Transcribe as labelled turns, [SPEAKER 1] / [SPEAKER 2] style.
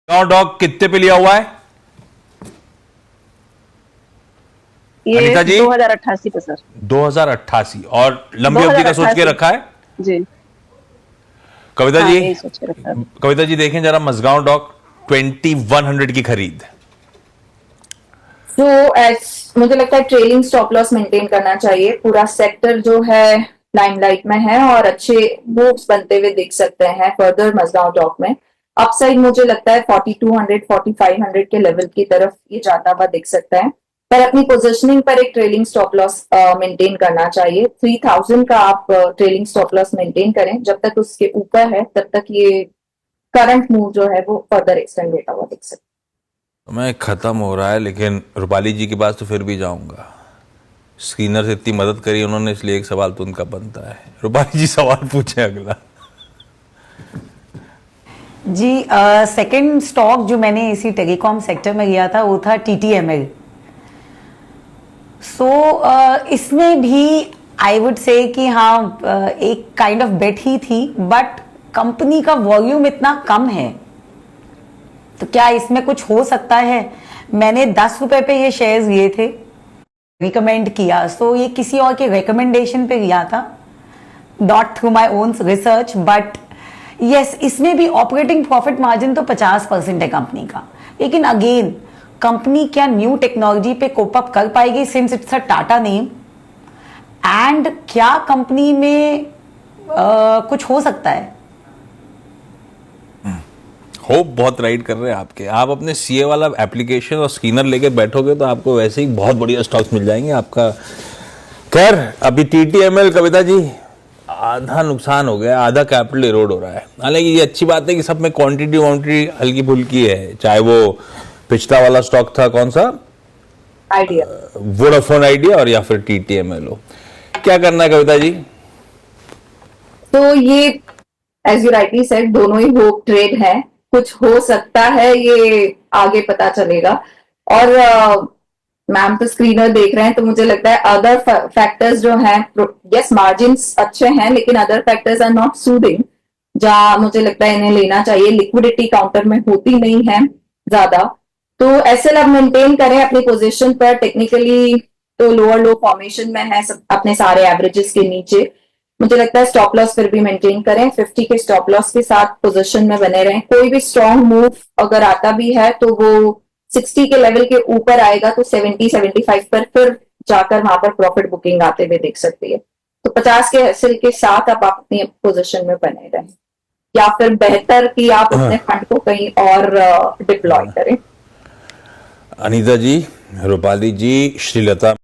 [SPEAKER 1] Dog कितने पे लिया हुआ है
[SPEAKER 2] ये
[SPEAKER 1] अनीता जी?
[SPEAKER 2] 2088 पे सर।
[SPEAKER 1] 2088 और लंबी अवधि का सोच के
[SPEAKER 2] 2088
[SPEAKER 1] रखा है।
[SPEAKER 2] जी।
[SPEAKER 1] कविता
[SPEAKER 2] हाँ
[SPEAKER 1] जी,
[SPEAKER 2] यही सोच के रखा है।
[SPEAKER 1] कविता जी देखें जरा मजगांव डॉक 2100 की खरीद।
[SPEAKER 3] तो मुझे लगता है ट्रेलिंग स्टॉप लॉस मेंटेन करना चाहिए। पूरा सेक्टर जो है लाइमलाइट में है और अच्छे मूव्स बनते हुए दिख सकते हैं फर्दर मजगांव डॉक में। अपसाइड मुझे लगता है 4200 4500 के लेवल की तरफ ये जाता हुआ दिख सकता है, पर अपनी पोजीशनिंग पर एक ट्रेलिंग स्टॉप लॉस मेंटेन करना चाहिए। 3000 का आप ट्रेलिंग स्टॉप लॉस मेंटेन करें। जब तक उसके ऊपर है तब तक ये करंट मूव जो है वो फर्दर एक्सटेंड होता हुआ दिख सकता है।
[SPEAKER 1] मैं खत्म हो रहा है, लेकिन रूपाली जी के पास तो फिर भी जाऊंगा। स्क्रीनर से इतनी मदद करी उन्होंने, इसलिए एक सवाल तो उनका बनता है। रूपाली जी सवाल पूछे अगला।
[SPEAKER 4] जी, सेकंड स्टॉक जो मैंने इसी टेलीकॉम सेक्टर में लिया था वो था TTML। इसमें भी आई वुड से कि हाँ, एक काइंड ऑफ बेट ही थी, बट कंपनी का वॉल्यूम इतना कम है तो क्या इसमें कुछ हो सकता है। मैंने 10 रुपए पे ये शेयर्स लिए थे, रिकमेंड किया, सो ये किसी और के रिकमेंडेशन पे लिया था, not through my own research, but yes, इसमें भी ऑपरेटिंग प्रॉफिट मार्जिन तो 50% है कंपनी का। लेकिन अगेन, कंपनी क्या न्यू टेक्नोलॉजी पे कोप अप कर पाएगी since it's a Tata name, and क्या कंपनी में कुछ हो सकता है।
[SPEAKER 1] होप बहुत राइट कर रहे हैं आपके। आप अपने सीए वाला एप्लीकेशन और स्क्रीनर लेके बैठोगे तो आपको वैसे ही बहुत बढ़िया स्टॉक्स मिल जाएंगे आपका। खैर, अभी TTML कविता जी आधा नुकसान हो गया, आधा कैपिटल इरोड हो रहा है। हालांकि ये अच्छी बात है कि सब में क्वांटिटी वांटिटी हल्की फुल्की है, चाहे वो पिछला वाला स्टॉक था कौन सा,
[SPEAKER 3] आइडिया,
[SPEAKER 1] वोडाफोन आइडिया, और या फिर TTML हो। क्या करना है कविता जी?
[SPEAKER 3] तो ये एज यू राइटली सेड दोनों ही होप ट्रेड है। कुछ हो सकता है, ये आगे पता चलेगा। और मैम तो स्क्रीनर देख रहे हैं तो मुझे लगता है अदर फैक्टर्स जो हैं, यस मार्जिन्स अच्छे हैं लेकिन other factors are not soothing, जहां मुझे लगता है इन्हें लेना चाहिए। लिक्विडिटी काउंटर में होती नहीं है ज्यादा, तो एसएल अब मेंटेन करें अपनी पोजीशन पर। टेक्निकली तो लोअर लो फॉर्मेशन में है सब, अपने सारे एवरेजेस के नीचे। मुझे लगता है स्टॉप लॉस फिर भी मेंटेन करें, 50 के स्टॉप लॉस के साथ पोजीशन में बने रहें। कोई भी स्ट्रॉन्ग मूव अगर आता भी है तो वो 60 के लेवल के ऊपर आएगा तो 70-75 पर फिर जाकर वहां पर प्रॉफिट बुकिंग आते हुए देख सकती है। तो 50 के एसएल के साथ आप अपनी पोजीशन में बने रहें, या फिर बेहतर कि आप अपने फंड को कहीं और डिप्लॉय करें।
[SPEAKER 1] अनीता जी, रूपाली जी, श्रीलता